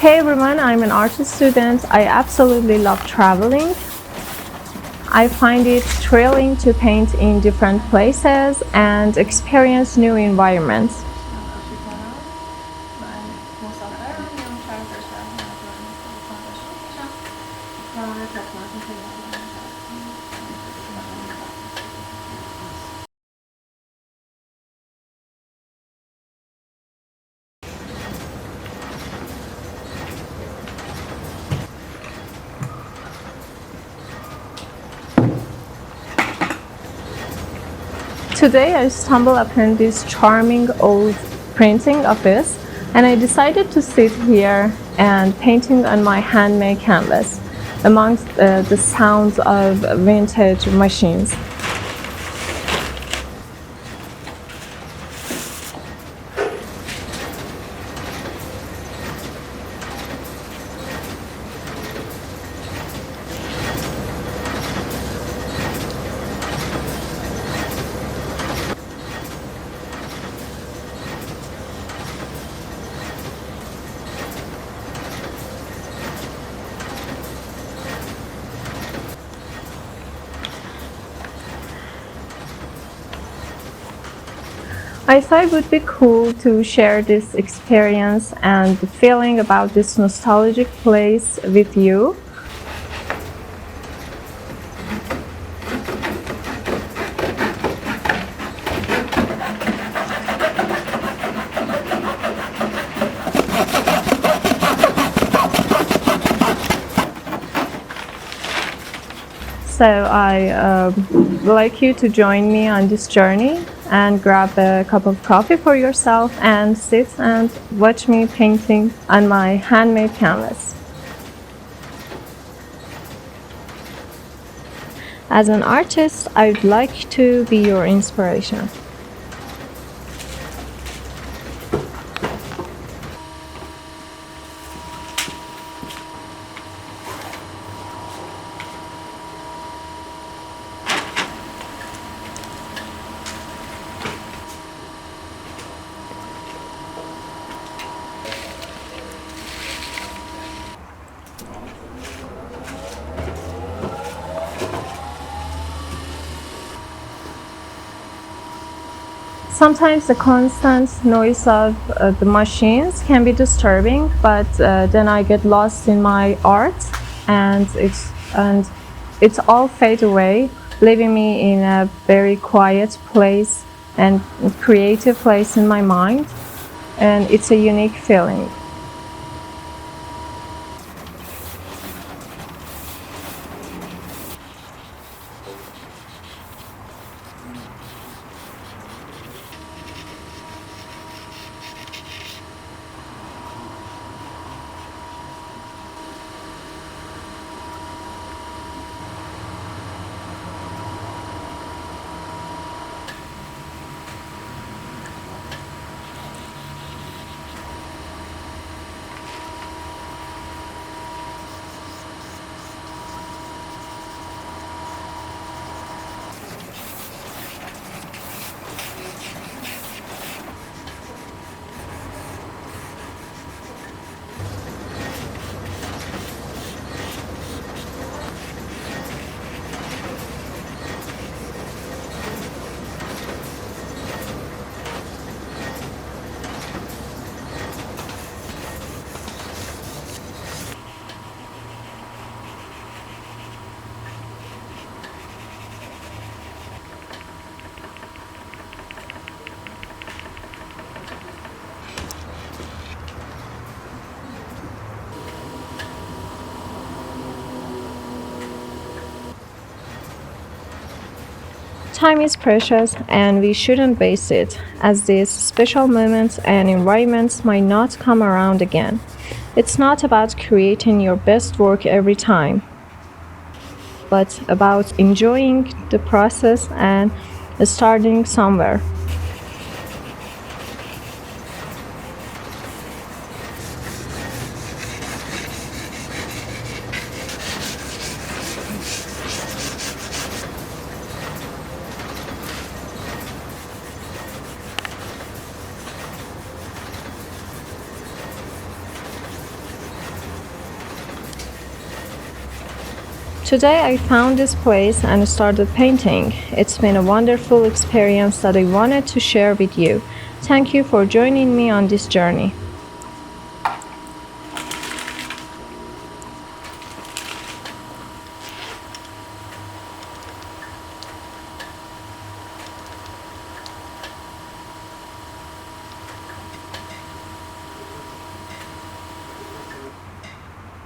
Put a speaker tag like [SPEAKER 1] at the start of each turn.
[SPEAKER 1] Hey everyone, I'm an art student. I absolutely love traveling. I find it thrilling to paint in different places and experience new environments. Today I stumbled upon this charming old printing office and I decided to sit here and painting on my handmade canvas amongst the sounds of vintage machines. I thought it would be cool to share this experience and the feeling about this nostalgic place with you. So I would like you to join me on this journey and grab a cup of coffee for yourself and sit and watch me painting on my handmade canvas. As an artist, I'd like to be your inspiration. Sometimes the constant noise of the machines can be disturbing, but then I get lost in my art and it's all fade away, leaving me in a very quiet place and creative place in my mind, and it's a unique feeling. Time is precious and we shouldn't waste it, as these special moments and environments might not come around again. It's not about creating your best work every time, but about enjoying the process and starting somewhere. Today I found this place and started painting. It's been a wonderful experience that I wanted to share with you. Thank you for joining me on this journey.